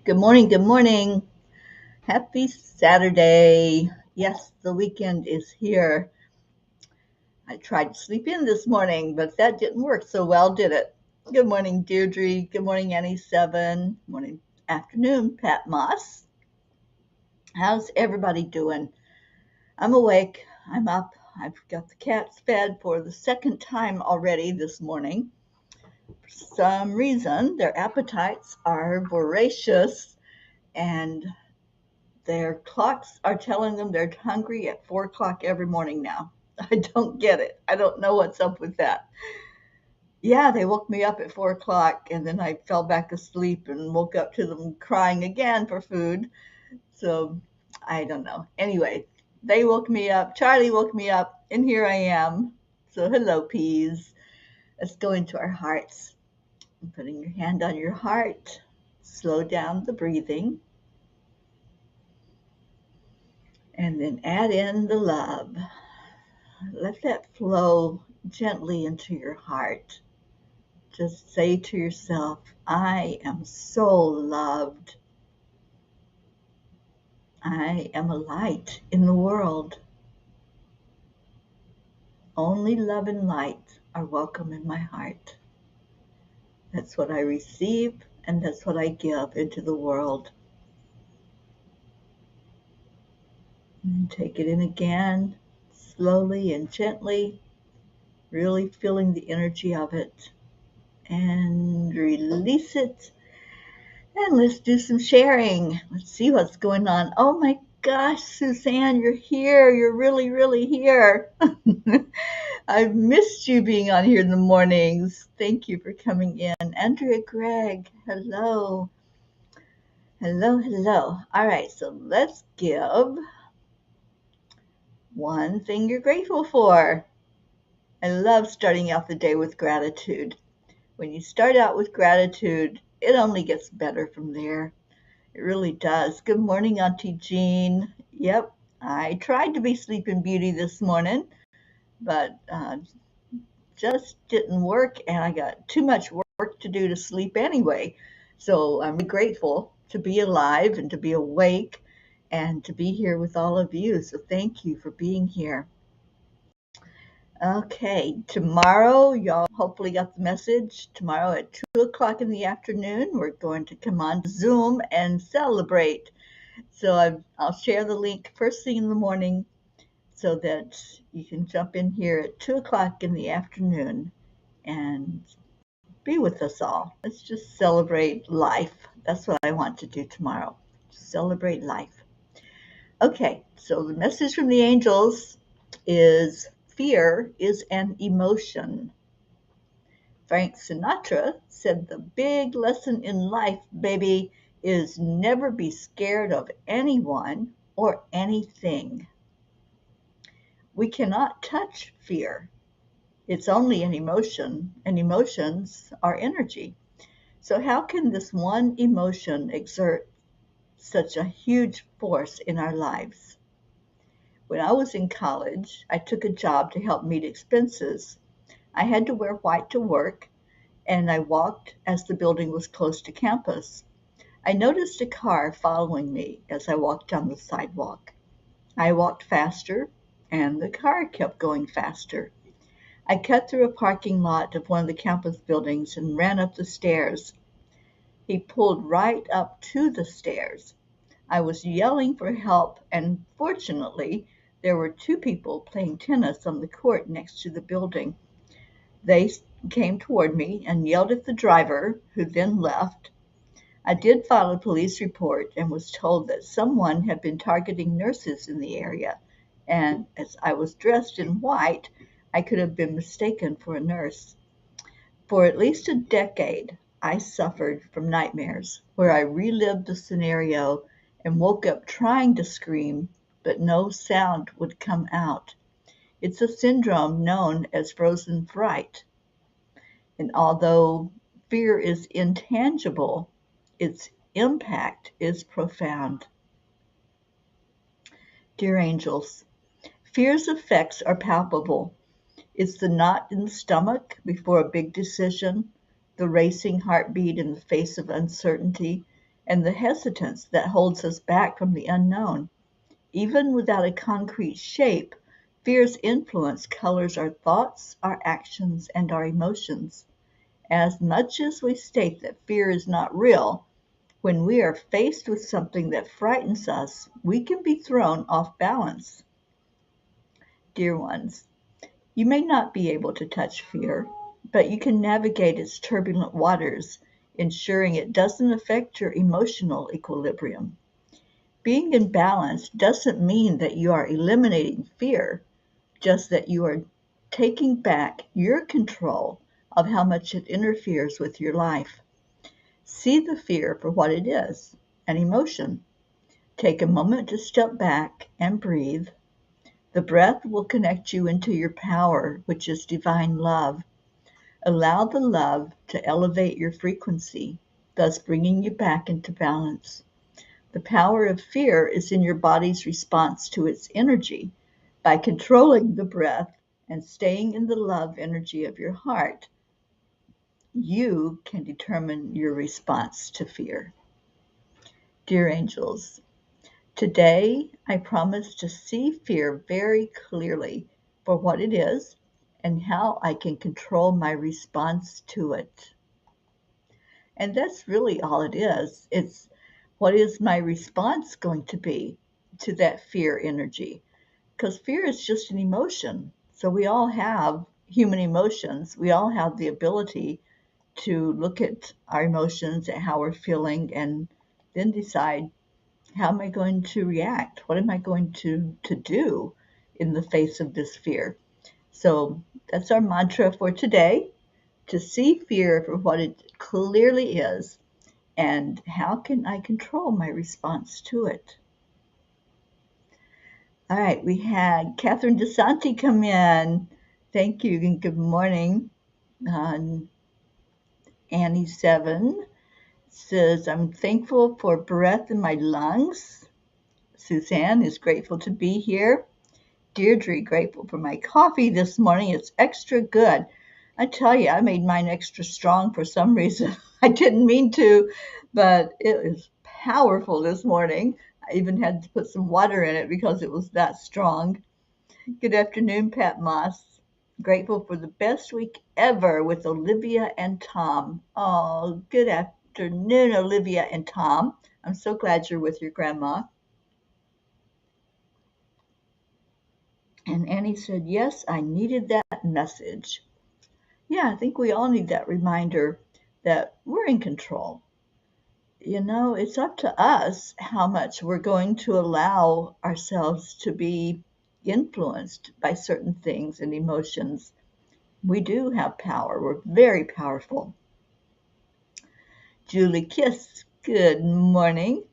Good morning. Good morning. Happy Saturday. Yes, the weekend is here. I tried to sleep in this morning, but that didn't work so well, did it? Good morning, Deirdre. Good morning, Annie7. Morning, afternoon, Pat Moss. How's everybody doing? I'm awake. I'm up. I've got the cats fed for the second time already this morning. For some reason, their appetites are voracious and their clocks are telling them they're hungry at 4 o'clock every morning now. I don't get it. I don't know what's up with that. Yeah, they woke me up at 4 o'clock and then I fell back asleep and woke up to them crying again for food. So I don't know. Anyway, they woke me up. Charlie woke me up and here I am. So hello, peas. Let's go into our hearts. Putting your hand on your heart. Slow down the breathing. And then add in the love. Let that flow gently into your heart. Just say to yourself, I am so loved. I am a light in the world. Only love and light are welcome in my heart. That's what I receive and that's what I give into the world. And take it in again, slowly and gently, really feeling the energy of it. And release it. And let's do some sharing. Let's see what's going on. Oh my gosh, Suzanne, you're here. You're really, really here. I've missed you being on here in the mornings. Thank you for coming in. Andrea Gregg, hello. Hello, hello. All right, so let's give one thing you're grateful for. I love starting out the day with gratitude. When you start out with gratitude, it only gets better from there. It really does. Good morning, Auntie Jean. Yep, I tried to be Sleeping Beauty this morning, but just didn't work, and I got too much work to do to sleep anyway. So I'm grateful to be alive and to be awake and to be here with all of you. So thank you for being here. Okay, tomorrow, y'all hopefully got the message. Tomorrow at 2 o'clock in the afternoon, we're going to come on Zoom and celebrate. So I'll share the link first thing in the morning so that you can jump in here at 2 o'clock in the afternoon and be with us all. Let's just celebrate life. That's what I want to do tomorrow. Celebrate life. Okay, so the message from the angels is fear is an emotion. Frank Sinatra said the big lesson in life, baby, is never be scared of anyone or anything. We cannot touch fear. It's only an emotion, and emotions are energy. So how can this one emotion exert such a huge force in our lives? When I was in college, I took a job to help meet expenses. I had to wear white to work, and I walked as the building was close to campus. I noticed a car following me as I walked down the sidewalk. I walked faster, and the car kept going faster. I cut through a parking lot of one of the campus buildings and ran up the stairs. He pulled right up to the stairs. I was yelling for help, and fortunately, there were two people playing tennis on the court next to the building. They came toward me and yelled at the driver, who then left. I did file a police report and was told that someone had been targeting nurses in the area, and as I was dressed in white, I could have been mistaken for a nurse. For at least a decade, I suffered from nightmares where I relived the scenario and woke up trying to scream, but no sound would come out. It's a syndrome known as frozen fright. And although fear is intangible, its impact is profound. Dear angels, fear's effects are palpable. It's the knot in the stomach before a big decision, the racing heartbeat in the face of uncertainty, and the hesitance that holds us back from the unknown. Even without a concrete shape, fear's influence colors our thoughts, our actions, and our emotions. As much as we state that fear is not real, when we are faced with something that frightens us, we can be thrown off balance. Dear ones, you may not be able to touch fear, but you can navigate its turbulent waters, ensuring it doesn't affect your emotional equilibrium. Being in balance doesn't mean that you are eliminating fear, just that you are taking back your control of how much it interferes with your life. See the fear for what it is, an emotion. Take a moment to step back and breathe. The breath will connect you into your power, which is divine love. Allow the love to elevate your frequency, thus bringing you back into balance. The power of fear is in your body's response to its energy. By controlling the breath and staying in the love energy of your heart, you can determine your response to fear. Dear angels, today I promise to see fear very clearly for what it is and how I can control my response to it. And that's really all it is. It's what is my response going to be to that fear energy? Because fear is just an emotion. So we all have human emotions. We all have the ability to look at our emotions and how we're feeling and then decide, how am I going to react? What am I going to do in the face of this fear? So that's our mantra for today, to see fear for what it clearly is and how can I control my response to it. All right, we had Catherine DeSanti come in. Thank you and good morning. Annie 7 says, I'm thankful for breath in my lungs. Suzanne is grateful to be here. Deirdre, grateful for my coffee this morning. It's extra good. I tell you, I made mine extra strong for some reason. I didn't mean to, but it was powerful this morning. I even had to put some water in it because it was that strong. Good afternoon, Pat Moss. Grateful for the best week ever with Olivia and Tom. Oh, good afternoon, Olivia and Tom. I'm so glad you're with your grandma. And Annie said, yes, I needed that message. Yeah, I think we all need that reminder that we're in control. You know, it's up to us how much we're going to allow ourselves to be influenced by certain things and emotions. We do have power. We're very powerful. Julie Kiss, good morning.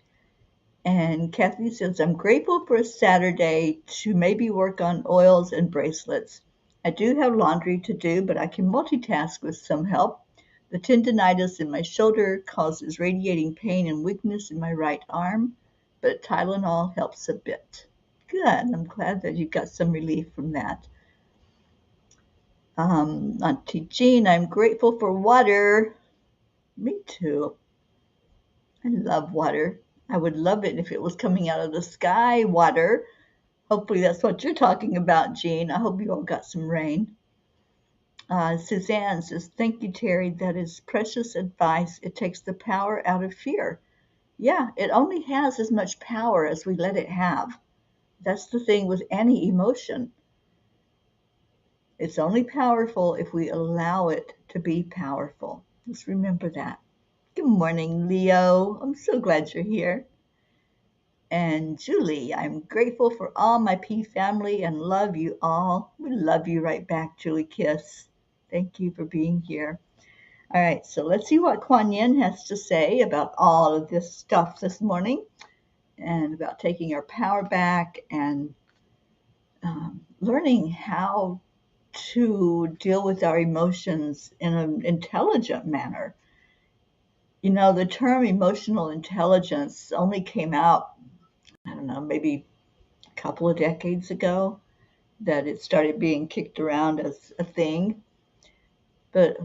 And Kathy says, I'm grateful for a Saturday to maybe work on oils and bracelets. I do have laundry to do, but I can multitask with some help. The tendonitis in my shoulder causes radiating pain and weakness in my right arm, but Tylenol helps a bit. Good. I'm glad that you got some relief from that. Auntie Jean, I'm grateful for water. Me too. I love water. I would love it if it was coming out of the sky, water. Hopefully that's what you're talking about, Jean. I hope you all got some rain. Suzanne says, thank you, Teri. That is precious advice. It takes the power out of fear. Yeah, it only has as much power as we let it have. That's the thing with any emotion. It's only powerful if we allow it to be powerful. Just remember that. Good morning, Leo. I'm so glad you're here. And Julie, I'm grateful for all my P family and love you all. We love you right back, Julie Kiss. Thank you for being here. All right, so let's see what Kuan Yin has to say about all of this stuff this morning and about taking our power back and learning how to deal with our emotions in an intelligent manner. You know, the term emotional intelligence only came out, I don't know, maybe a couple of decades ago that it started being kicked around as a thing. But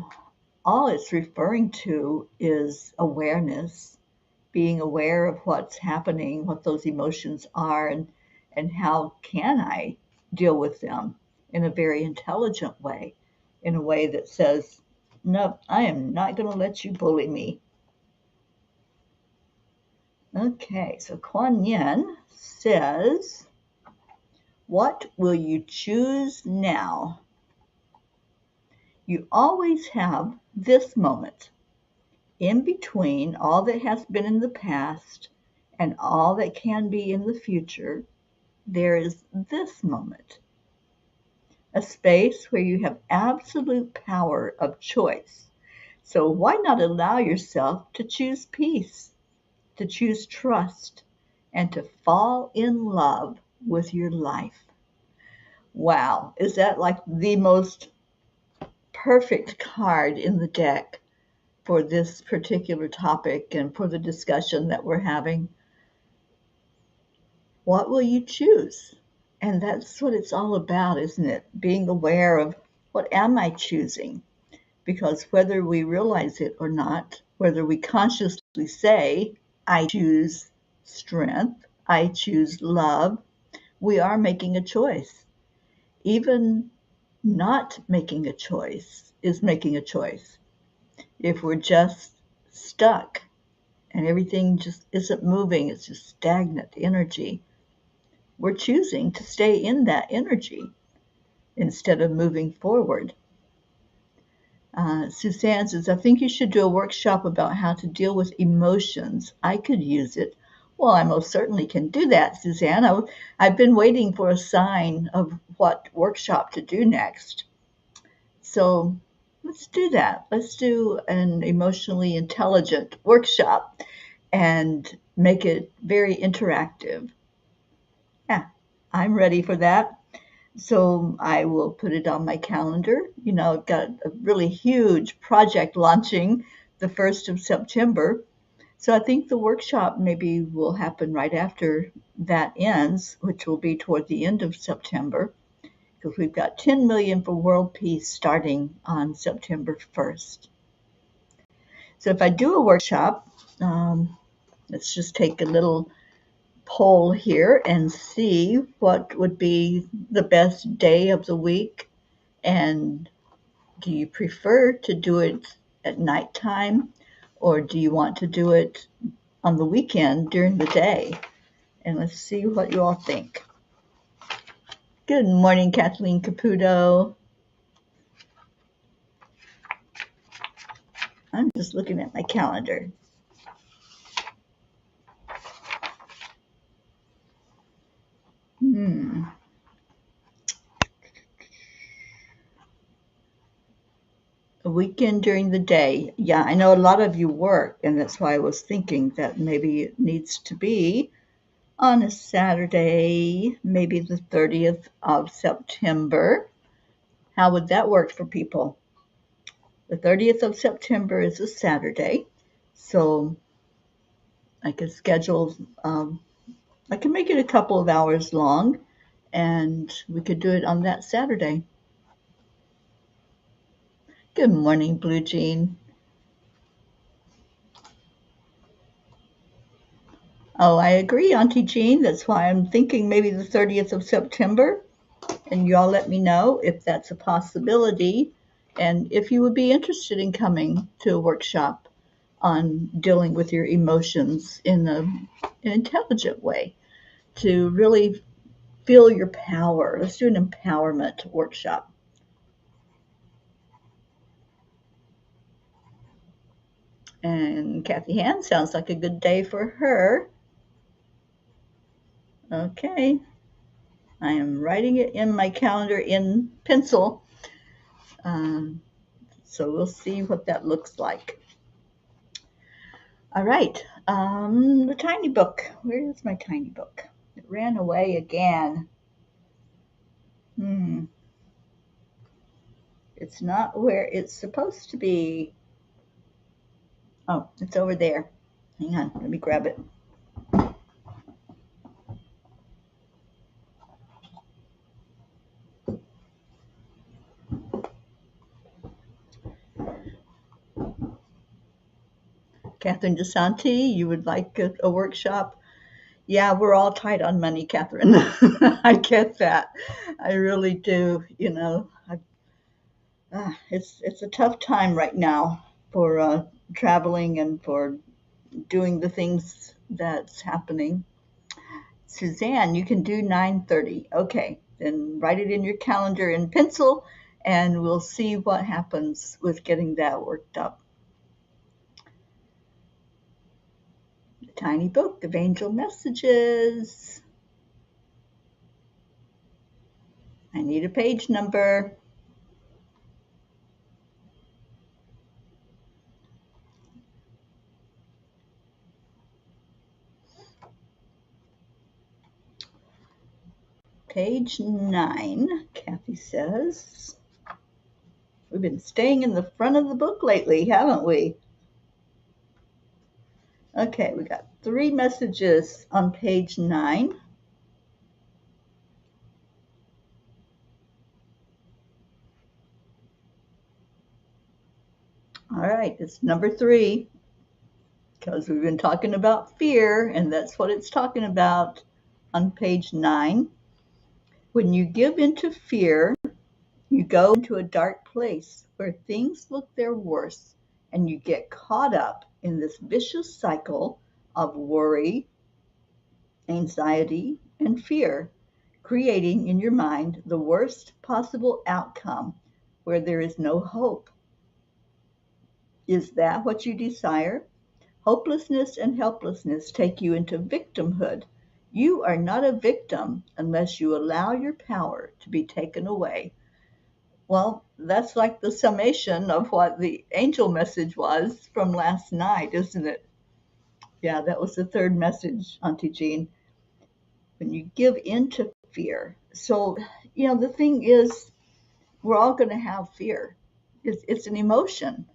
all it's referring to is awareness. being aware of what's happening, what those emotions are, and how can I deal with them in a very intelligent way, in a way that says, no, I am not going to let you bully me. Okay, so Kuan Yin says, what will you choose now? You always have this moment. In between all that has been in the past and all that can be in the future, there is this moment, a space where you have absolute power of choice. So why not allow yourself to choose peace, to choose trust, and to fall in love with your life? Wow, is that like the most perfect card in the deck for this particular topic and for the discussion that we're having? What will you choose? And that's what it's all about, isn't it? Being aware of, what am I choosing? Because whether we realize it or not, whether we consciously say, I choose strength, I choose love, we are making a choice. Even not making a choice is making a choice. If we're just stuck and everything just isn't moving, it's just stagnant energy, we're choosing to stay in that energy instead of moving forward. Suzanne says, I think you should do a workshop about how to deal with emotions. I could use it. Well, I most certainly can do that, Suzanne. I've been waiting for a sign of what workshop to do next. So let's do that. Let's do an emotionally intelligent workshop and make it very interactive. Yeah, I'm ready for that. So I will put it on my calendar. You know, I've got a really huge project launching the 1st of September. So I think the workshop maybe will happen right after that ends, which will be toward the end of September, because we've got 10 million for world peace starting on September 1st. So if I do a workshop, let's just take a little poll here and see what would be the best day of the week. And do you prefer to do it at nighttime, or do you want to do it on the weekend during the day? And let's see what you all think. Good morning, Kathleen Caputo. I'm just looking at my calendar. A weekend during the day. Yeah, I know a lot of you work, and that's why I was thinking that maybe it needs to be on a Saturday, maybe the 30th of September. How would that work for people? The 30th of September is a Saturday, so I could schedule, I can make it a couple of hours long, and we could do it on that Saturday. Good morning, Blue Jean. Oh, I agree, Auntie Jean. That's why I'm thinking maybe the 30th of September. And you all let me know if that's a possibility and if you would be interested in coming to a workshop on dealing with your emotions in an intelligent way to really feel your power. Let's do an empowerment workshop. And Kathy Hand sounds like a good day for her. Okay. I am writing it in my calendar in pencil. So we'll see what that looks like. All right. The tiny book. Where is my tiny book? It ran away again. It's not where it's supposed to be. Oh, it's over there. Hang on. Let me grab it. Catherine DeSanti, you would like a workshop? Yeah, we're all tight on money, Catherine. I get that. I really do. It's a tough time right now for traveling and for doing the things that's happening. Suzanne, you can do 9:30. Okay, then write it in your calendar in pencil, and we'll see what happens with getting that worked up. The Tiny Book of Angel Messages. I need a page number. Page 9, Kathy says. We've been staying in the front of the book lately, haven't we? Okay, we got 3 messages on page 9. All right, it's number 3, because we've been talking about fear, and that's what it's talking about on page 9. When you give into fear, you go into a dark place where things look their worst, and you get caught up in this vicious cycle of worry, anxiety, and fear, creating in your mind the worst possible outcome where there is no hope. Is that what you desire? Hopelessness and helplessness take you into victimhood. You are not a victim unless you allow your power to be taken away. Well, that's like the summation of what the angel message was from last night, isn't it? Yeah, that was the third message, Auntie Jean. When you give into fear. So, the thing is, we're all going to have fear. It's an emotion.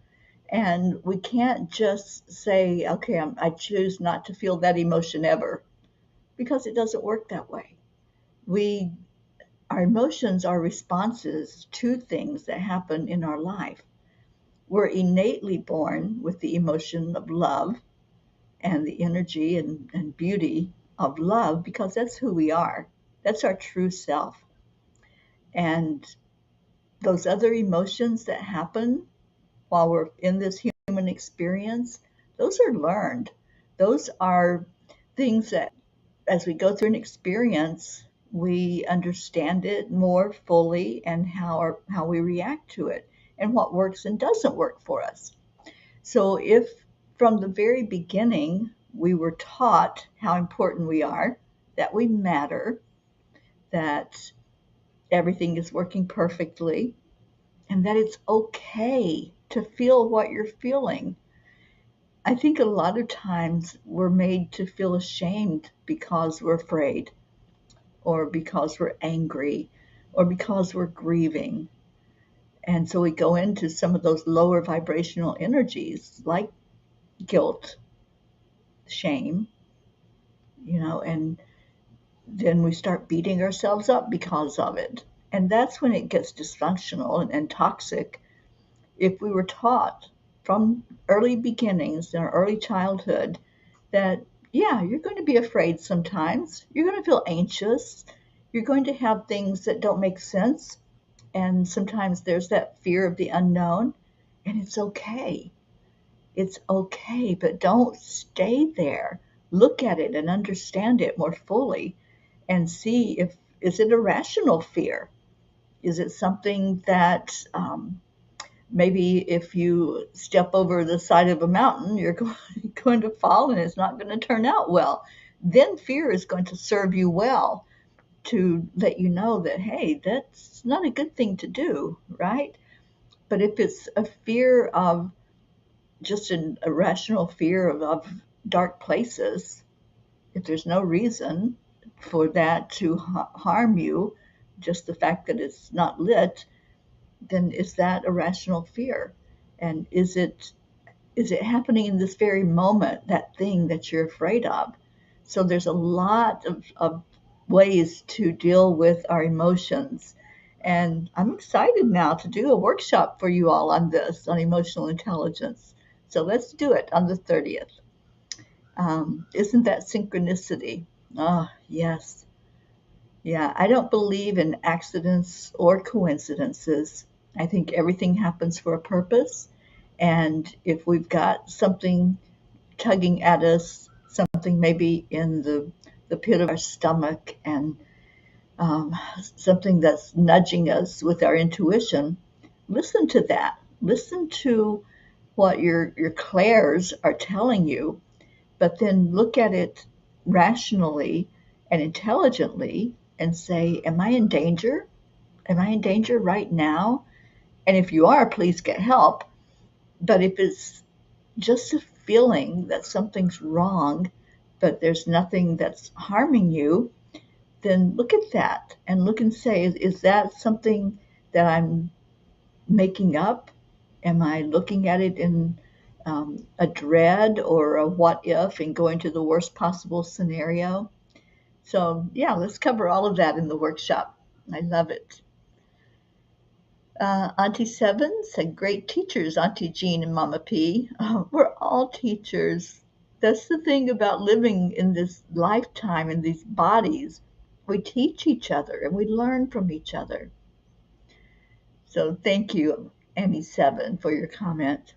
And we can't just say, okay, I choose not to feel that emotion ever, because it doesn't work that way. Our emotions are responses to things that happen in our life. We're innately born with the emotion of love and the energy and beauty of love, because that's who we are. That's our true self. And those other emotions that happen while we're in this human experience, those are learned. Those are things that, as we go through an experience, we understand it more fully, and how we react to it and what works and doesn't work for us. So if from the very beginning we were taught how important we are, that we matter, that everything is working perfectly, and that it's okay to feel what you're feeling. I think a lot of times we're made to feel ashamed because we're afraid, or because we're angry, or because we're grieving. And so we go into some of those lower vibrational energies like guilt, shame, and then we start beating ourselves up because of it. And that's when it gets dysfunctional and toxic. If we were taught from early beginnings in our early childhood that, yeah, you're going to be afraid sometimes, you're going to feel anxious, you're going to have things that don't make sense, and sometimes there's that fear of the unknown, and it's okay. It's okay, but don't stay there. Look at it and understand it more fully, and see if is it a rational fear? Is it something that maybe if you step over the side of a mountain, you're going to fall and it's not going to turn out well? Then fear is going to serve you well to let you know that, hey, that's not a good thing to do, right? But if it's a fear of just an irrational fear of dark places, if there's no reason for that to harm you, just the fact that it's not lit, then is that a rational fear? And is it happening in this very moment, that thing that you're afraid of? So there's a lot of ways to deal with our emotions. And I'm excited now to do a workshop for you all on this, on emotional intelligence. So let's do it on the 30th. Isn't that synchronicity? Oh, yes. Yeah, I don't believe in accidents or coincidences. I think everything happens for a purpose. And if we've got something tugging at us, something maybe in the pit of our stomach, and um, something that's nudging us with our intuition, listen to that. Listen to what your clairs are telling you, but then look at it rationally and intelligently and say, am I in danger? Am I in danger right now? And if you are, please get help. But if it's just a feeling that something's wrong, but there's nothing that's harming you, then look at that and look and say, is that something that I'm making up? Am I looking at it in a dread or a what if and going to the worst possible scenario? So, yeah, let's cover all of that in the workshop. I love it. Auntie Seven said, great teachers, Auntie Jean and Mama P. Oh, we're all teachers. That's the thing about living in this lifetime, in these bodies. We teach each other and we learn from each other. So thank you, Annie Seven, for your comment.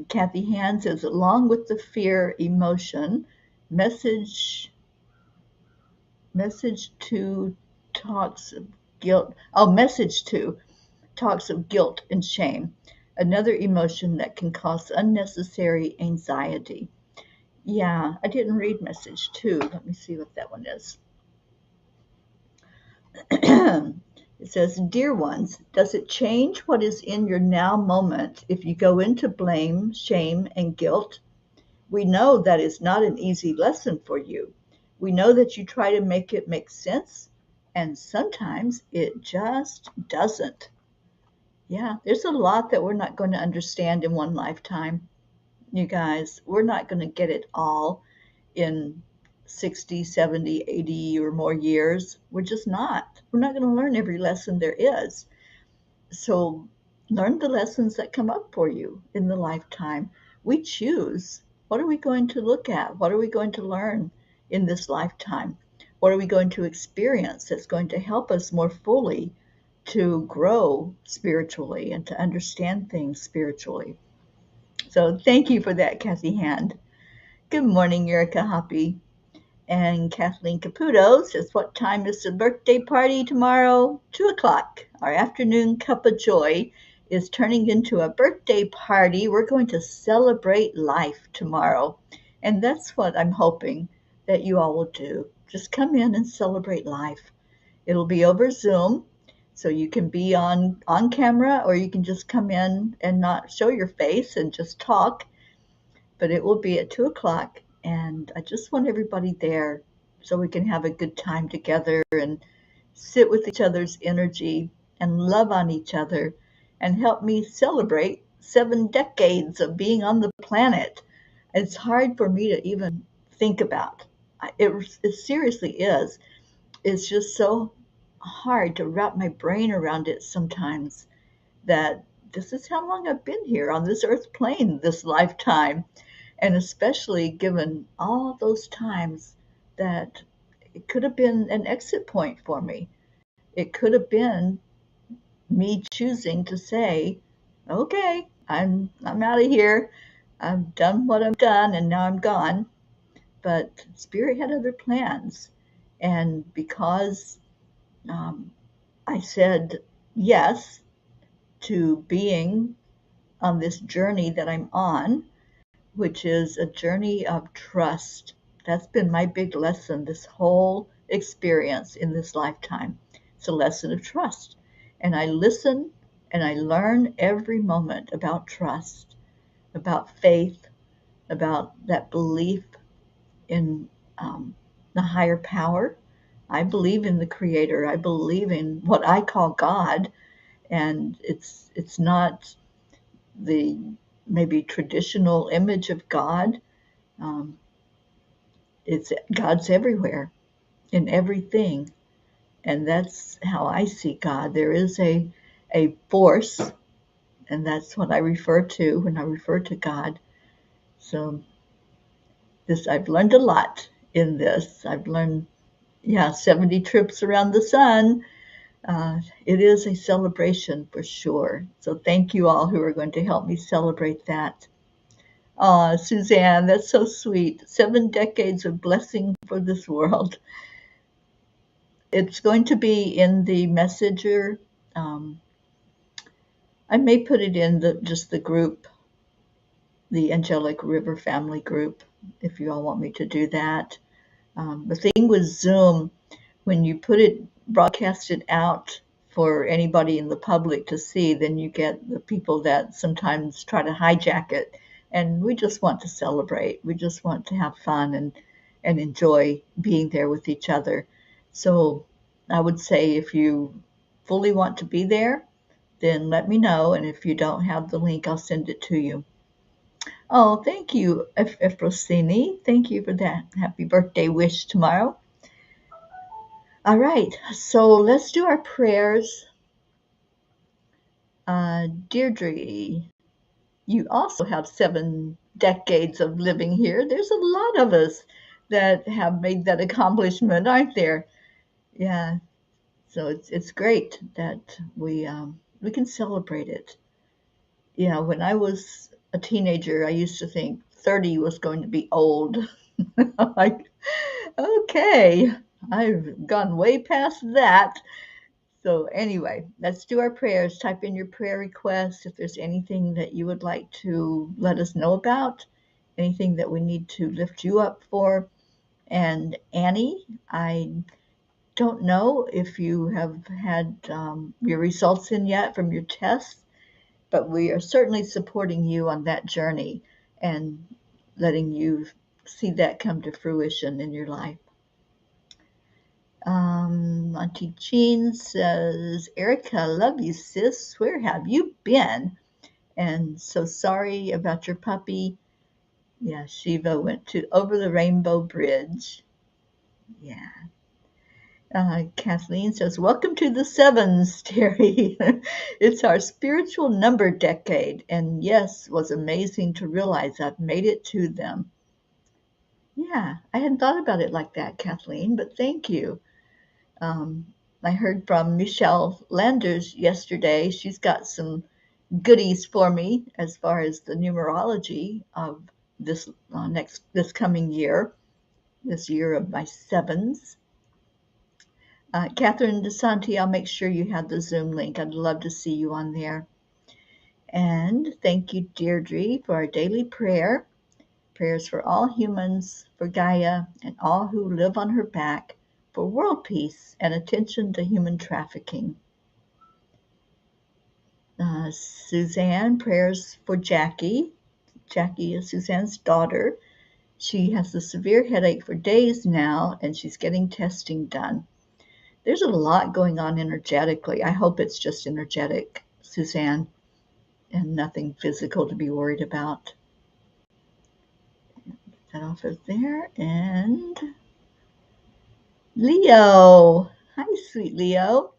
Kathy Hand says, along with the fear emotion, message message two talks of guilt. Oh, message two talks of guilt and shame, another emotion that can cause unnecessary anxiety. Yeah, I didn't read message two. Let me see what that one is. It says, dear ones, does it change what is in your now moment if you go into blame, shame, and guilt? We know that is not an easy lesson for you. We know that you try to make it make sense, and sometimes it just doesn't. Yeah, there's a lot that we're not going to understand in one lifetime. You guys, we're not going to get it all in 60, 70, 80 or more years. We're just not. We're not going to learn every lesson there is. So learn the lessons that come up for you in the lifetime. We choose. What are we going to look at? What are we going to learn in this lifetime? What are we going to experience that's going to help us more fully to grow spiritually and to understand things spiritually? So thank you for that, Kathy Hand. Good morning, Erica Hoppy. And Kathleen Caputo says, what time is the birthday party tomorrow? 2 o'clock. Our afternoon cup of joy is turning into a birthday party. We're going to celebrate life tomorrow. And that's what I'm hoping that you all will do. Just come in and celebrate life. It'll be over Zoom, so you can be on camera, or you can just come in and not show your face and just talk. But it will be at 2 o'clock, and I just want everybody there so we can have a good time together and sit with each other's energy and love on each other and help me celebrate 7 decades of being on the planet. It's hard for me to even think about. It seriously is. It's just so hard to wrap my brain around it sometimes, that this is how long I've been here on this earth plane this lifetime. And especially given all those times that it could have been an exit point for me. It could have been me choosing to say, okay, I'm out of here. I've done what I've done and now I'm gone. But Spirit had other plans. And because I said yes to being on this journey that I'm on, which is a journey of trust. That's been my big lesson this whole experience in this lifetime. It's a lesson of trust. And I listen and I learn every moment about trust, about faith, about that belief in the higher power. I believe in the Creator. I believe in what I call God, and it's not the maybe traditional image of God. Um, it's God's everywhere in everything, and that's how I see God. There is a force, and that's what I refer to when I refer to God. So I've learned a lot in this. I've learned, 70 trips around the sun. It is a celebration for sure. So thank you all who are going to help me celebrate that. Suzanne, that's so sweet. 7 decades of blessing for this world. It's going to be in the messenger. Um, I may put it in just the group, the Angelic River family group, if you all want me to do that. The thing with Zoom, when you broadcast it out for anybody in the public to see, then you get the people that sometimes try to hijack it. And we just want to celebrate. We just want to have fun and enjoy being there with each other. So I would say if you fully want to be there, then let me know. And if you don't have the link, I'll send it to you. Oh, thank you, Efrosini. Thank you for that. Happy birthday wish tomorrow. All right, so let's do our prayers. Deirdre, you also have 7 decades of living here. There's a lot of us that have made that accomplishment, aren't there? Yeah, so it's great that we can celebrate it. Yeah, when I was a teenager, I used to think 30 was going to be old. Like, okay, I've gone way past that. So, anyway, let's do our prayers. Type in your prayer requests if there's anything that you would like to let us know about, anything that we need to lift you up for. And Annie, I don't know if you have had your results in yet from your tests, but we are certainly supporting you on that journey and letting you see that come to fruition in your life. Auntie Jean says, Erica, love you, sis. Where have you been? And so sorry about your puppy. Yeah, Shiva went to over the Rainbow Bridge. Yeah. Kathleen says, welcome to the sevens, Terry. It's our spiritual number decade. And yes, it was amazing to realize I've made it to them. Yeah, I hadn't thought about it like that, Kathleen, but thank you. Um, I heard from Michelle Landers yesterday. She's got some goodies for me as far as the numerology of this coming year, this year of my sevens. Catherine DeSanti, I'll make sure you have the Zoom link. I'd love to see you on there. And thank you, Deirdre, for our daily prayer. Prayers for all humans, for Gaia, and all who live on her back, for world peace and attention to human trafficking. Suzanne, prayers for Jackie. Jackie is Suzanne's daughter. She has a severe headache for days now, and she's getting testing done. There's a lot going on energetically. I hope it's just energetic, Suzanne, and nothing physical to be worried about. Get that off of there. And Leo. Hi, sweet Leo.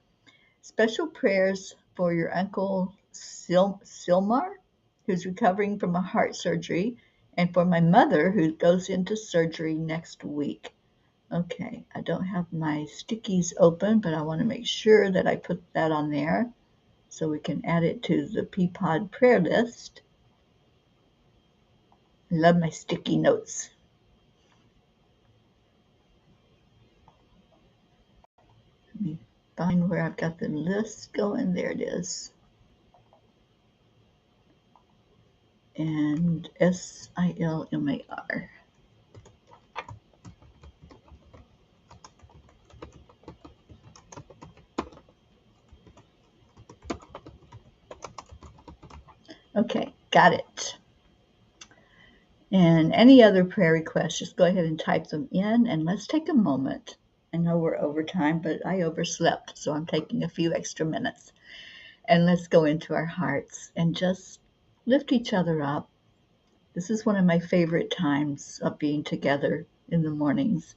Special prayers for your uncle Silmar, who's recovering from a heart surgery, and for my mother, who goes into surgery next week. Okay, I don't have my stickies open, but I want to make sure that I put that on there so we can add it to the Peapod prayer list. I love my sticky notes. Let me find where I've got the list going. There it is. And Silmar. Okay, got it. And any other prayer requests, just go ahead and type them in, and let's take a moment. I know we're over time, but I overslept, so I'm taking a few extra minutes. And let's go into our hearts and just lift each other up. This is one of my favorite times of being together in the mornings,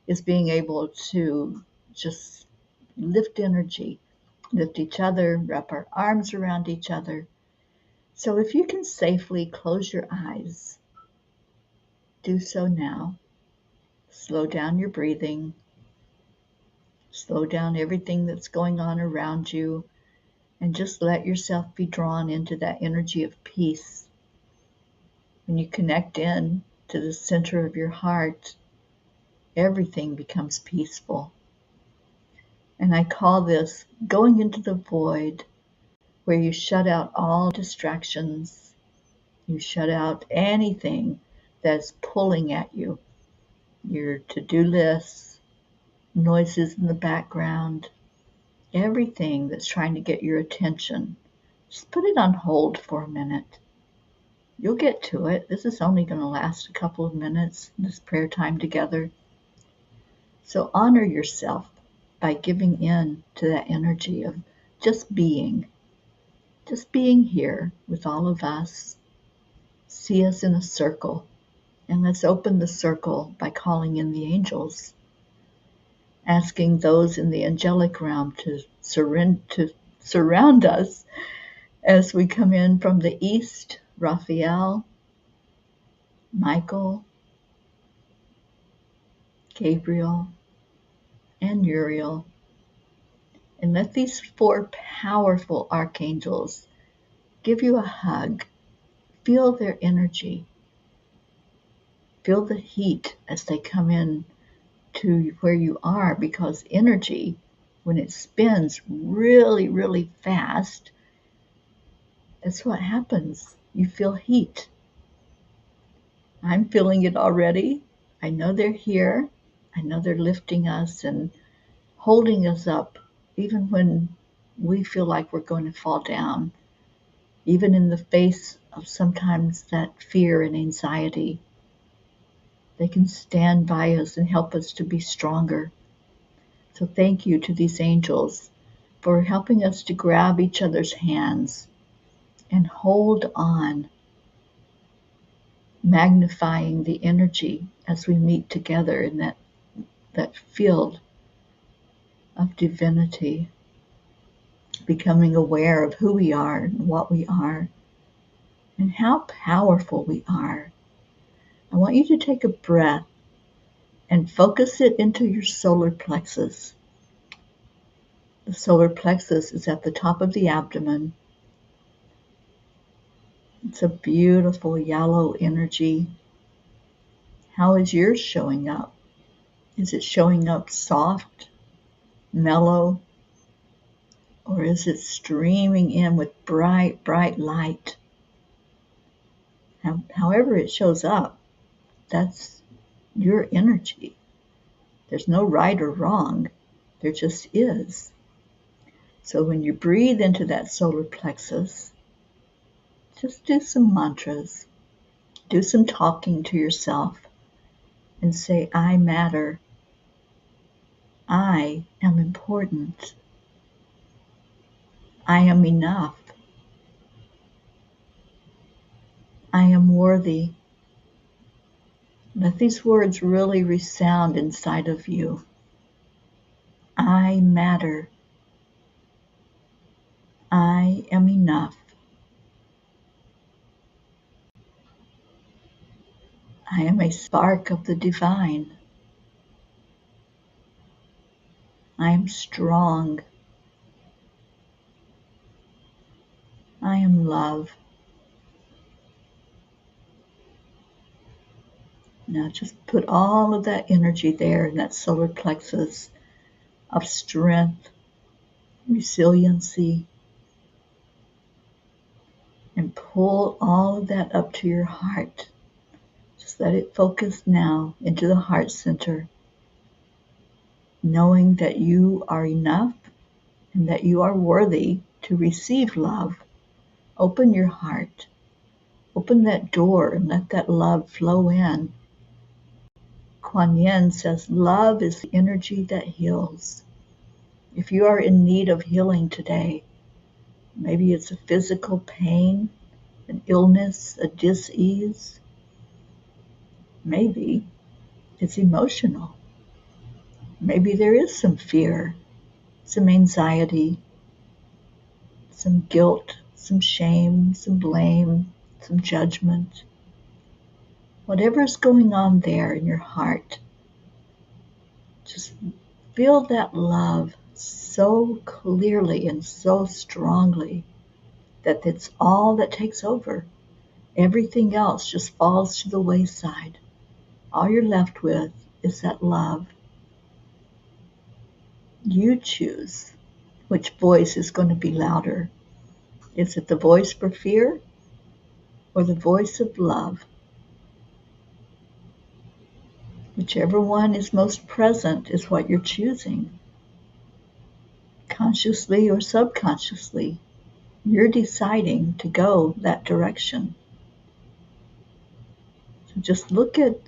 is being able to just lift energy, lift each other, wrap our arms around each other. So if you can safely close your eyes do so now. Slow down your breathing. Slow down everything that's going on around you, and just let yourself be drawn into that energy of peace. When you connect in to the center of your heart, everything becomes peaceful. And I call this going into the void, where you shut out all distractions. You shut out anything that's pulling at you, your to-do lists, noises in the background, everything that's trying to get your attention. Just put it on hold for a minute. You'll get to it. This is only going to last a couple of minutes, this prayer time together. So honor yourself by giving in to that energy of just being here with all of us. See us in a circle, and let's open the circle by calling in the angels, asking those in the angelic realm to surround us as we come in from the east. Raphael, Michael, Gabriel, and Uriel. And let these 4 powerful archangels give you a hug. Feel their energy. Feel the heat as they come in to where you are, because energy, when it spins really, really fast, that's what happens. You feel heat. I'm feeling it already. I know they're here. I know they're lifting us and holding us up, even when we feel like we're going to fall down, even in the face of sometimes that fear and anxiety. They can stand by us and help us to be stronger. So thank you to these angels for helping us to grab each other's hands and hold on, magnifying the energy as we meet together in that field of divinity, becoming aware of who we are and what we are and how powerful we are. I want you to take a breath and focus it into your solar plexus. The solar plexus is at the top of the abdomen. It's a beautiful yellow energy. How is yours showing up? Is it showing up soft, mellow, or is it streaming in with bright, bright light? However it shows up, that's your energy. There's no right or wrong. There just is. So when you breathe into that solar plexus, just do some mantras. Do some talking to yourself and say, I matter. I am important. I am enough. I am worthy. Let these words really resound inside of you. I matter. I am enough. I am a spark of the divine. I am strong. I am love. Now just put all of that energy there in that solar plexus of strength, resiliency, and pull all of that up to your heart. Just let it focus now into the heart center, knowing that you are enough and that you are worthy to receive love. Open your heart. Open that door and let that love flow in. Kuan Yin says, love is the energy that heals. If you are in need of healing today, maybe it's a physical pain, an illness, a dis-ease. Maybe it's emotional. Maybe there is some fear, some anxiety, some guilt, some shame, some blame, some judgment. Whatever's going on there in your heart, just feel that love so clearly and so strongly that it's all that takes over. Everything else just falls to the wayside. All you're left with is that love. You choose which voice is going to be louder. Is it the voice for fear or the voice of love? Whichever one is most present is what you're choosing. Consciously or subconsciously, you're deciding to go that direction. So just look at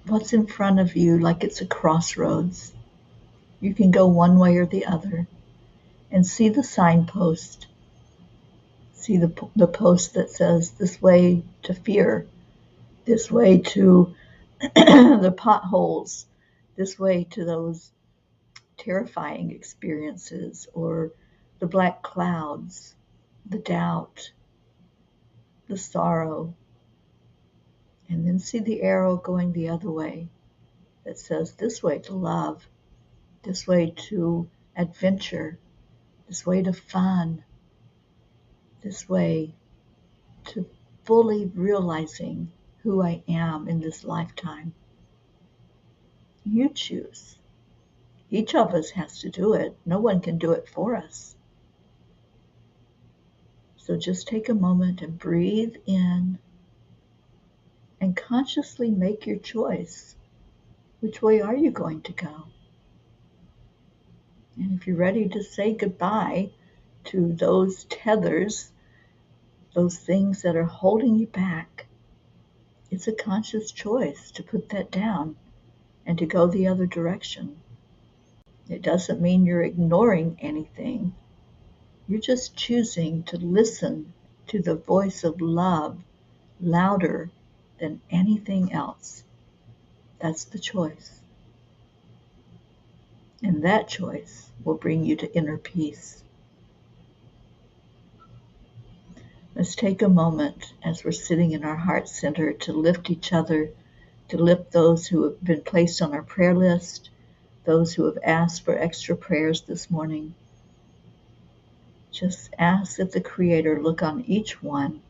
what's in front of you like it's a crossroads. You can go one way or the other, and see the signpost. See the post that says this way to fear, this way to the potholes, this way to those terrifying experiences, or the black clouds, the doubt, the sorrow. And then see the arrow going the other way that says this way to love, this way to adventure, this way to fun, this way to fully realizing who I am in this lifetime. You choose. Each of us has to do it. No one can do it for us. So just take a moment and breathe in and consciously make your choice. Which way are you going to go? And if you're ready to say goodbye to those tethers, those things that are holding you back, it's a conscious choice to put that down and to go the other direction. It doesn't mean you're ignoring anything. You're just choosing to listen to the voice of love louder than anything else. That's the choice. And that choice will bring you to inner peace. Let's take a moment as we're sitting in our heart center to lift each other, to lift those who have been placed on our prayer list, those who have asked for extra prayers this morning. Just ask that the Creator look on each one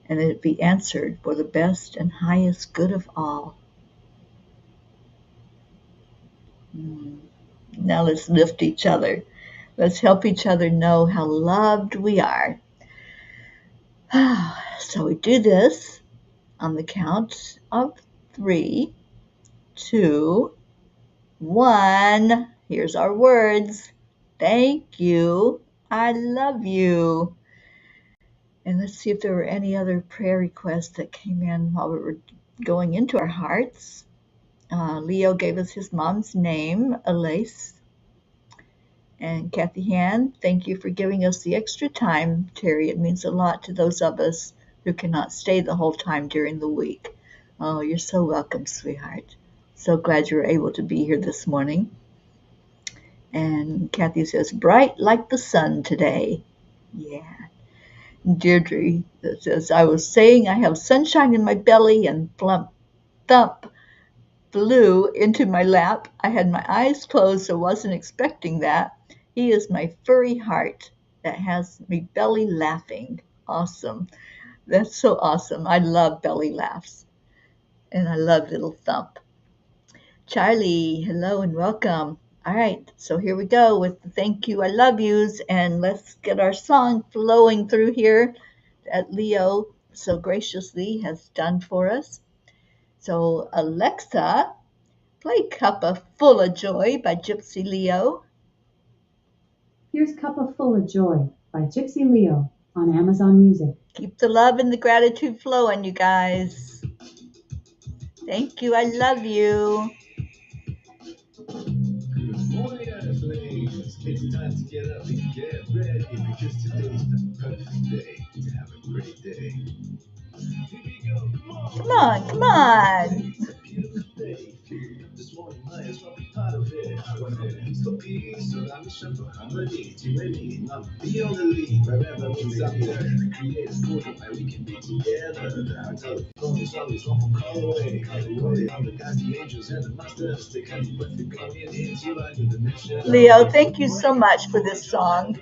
and that it be answered for the best and highest good of all. Now let's lift each other. Let's help each other know how loved we are. So we do this on the count of 3, 2, 1. Here's our words. Thank you. I love you. And let's see if there were any other prayer requests that came in while we were going into our hearts. Leo gave us his mom's name, Elise. And Kathy Han, thank you for giving us the extra time, Teri. It means a lot to those of us who cannot stay the whole time during the week. Oh, you're so welcome, sweetheart. So glad you were able to be here this morning. And Kathy says, bright like the sun today. Yeah. Deirdre says, I was saying I have sunshine in my belly and flump, thump flew into my lap. I had my eyes closed, so wasn't expecting that. He is my furry heart that has me belly laughing. Awesome. That's so awesome. I love belly laughs. And I love little thump. Charlie, hello and welcome. All right, so here we go with the thank you, I love yous, and let's get our song flowing through here that Leo so graciously has done for us. So Alexa, play Cuppa Full of Joy by Gypsy Leo. Here's Cuppa Full of Joy by Gypsy Leo on Amazon Music. Keep the love and the gratitude flowing, you guys. Thank you, I love you. Good morning, Earthlings. It's time to get up and get ready because today's the perfect day to have a great day. Here we go. Come on, come on. This morning might as well be part of it. Peace for peace, so that mission for harmony. Tyranny, not the only lead. Wherever means up there. Create a portal where we can be together. I tell the phone is always one phone call away. Calling on the guys, the angels, and the masters. They can't be perfect going into a new dimension. Leo, thank you so much for this song.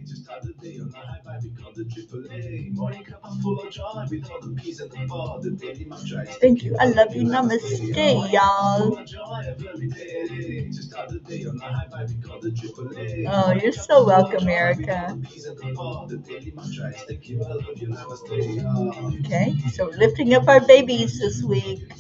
Just start the day on a high vibe, we call the AAA. Morning cup of full of joy with all the peace and the ball. The daily mantra is Thank you. I love you. Namaste, y'all. Just start the day on a high vibe, we call the AAA. Oh, you're so welcome, Erica. Okay, so lifting up our babies this week.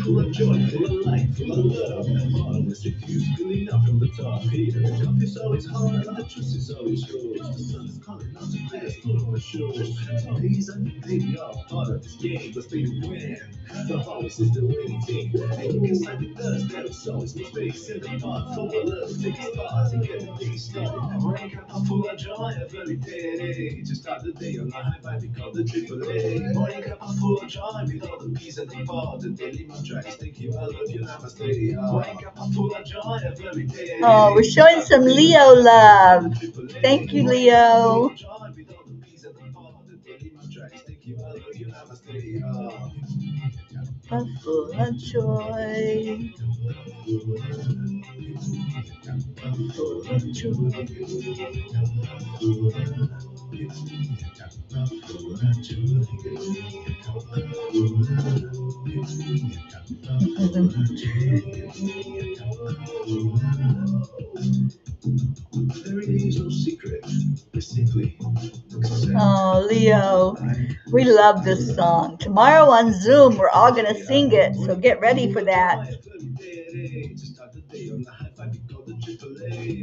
Full of joy, full of light, full of love. Bottomless refuse, spilling out from the top. Here, the cup is always hard, and the truth is always yours. The sun is calling out to play us full on the shores. Today's a new day, we are part of this game. Let's play to win. The harvest is the winning team. And you can side with us, there's always no space in the pot. Full of love, take a spot and get the day started. Morning cup full of joy, every day. Just start the day on a high vibe, we call the AAA. Morning cup full of joy, with all the peace and the ball. The daily mantra is thank you, I love you, namaste. Morning cup full of joy, every day. Oh, we're showing some Leo love. Thank you, Leo. Full of joy. Full of joy. There is no secret, simply. Oh, Leo, we love this song. Tomorrow on Zoom, we're all going to sing it, so get ready for that.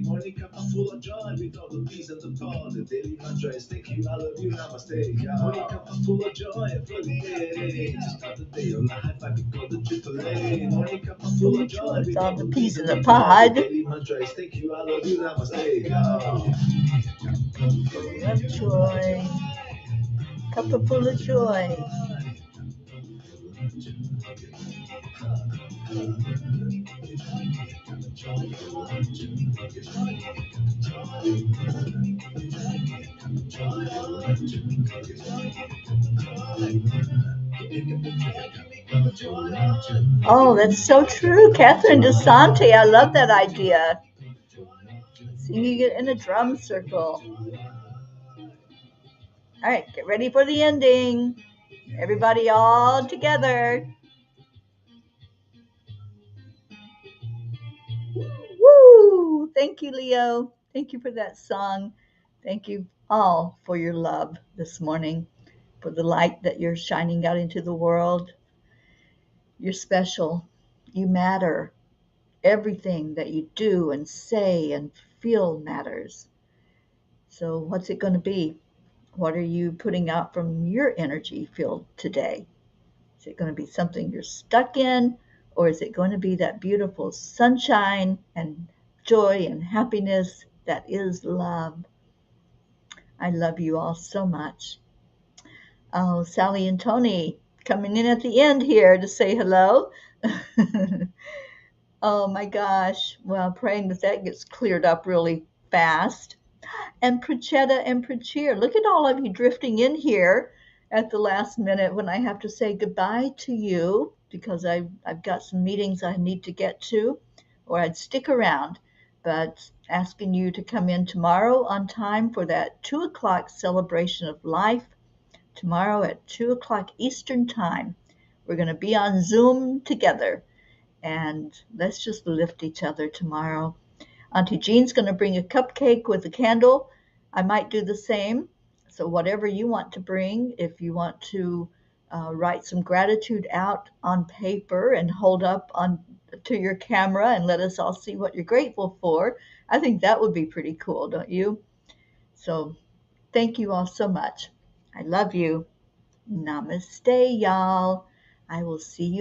Morning cup full of joy with all the peace and the ball. The daily mantra is thank you, I love you, namaste. Morning cup full of joy every day. Just start the day on a high five, we call the AAA. Morning cup full of joy with all the peace in the pod. The daily mantra is thank you, I love you, namaste. Full of joy. Cup full of joy. Oh, that's so true. Catherine DeSante, I love that idea. Singing it in a drum circle. All right, get ready for the ending. Everybody all together. Woo! Thank you, Leo. Thank you for that song. Thank you all for your love this morning, for the light that you're shining out into the world. You're special. You matter. Everything that you do and say and feel matters. So what's it going to be? What are you putting out from your energy field today? Is it going to be something you're stuck in, or is it going to be that beautiful sunshine and joy and happiness that is love? I love you all so much. Oh, Sally and Tony coming in at the end here to say hello. Oh my gosh. Well, praying that gets cleared up really fast. And Prachetta and Prachir, look at all of you drifting in here at the last minute when I have to say goodbye to you because I've got some meetings I need to get to, or I'd stick around. But asking you to come in tomorrow on time for that 2 o'clock celebration of life. Tomorrow at 2 o'clock Eastern Time. We're going to be on Zoom together. And let's just lift each other tomorrow. Auntie Jean's going to bring a cupcake with a candle. I might do the same. So whatever you want to bring, if you want to write some gratitude out on paper and hold up to your camera and let us all see what you're grateful for, I think that would be pretty cool, don't you? So thank you all so much. I love you. Namaste, y'all. I will see you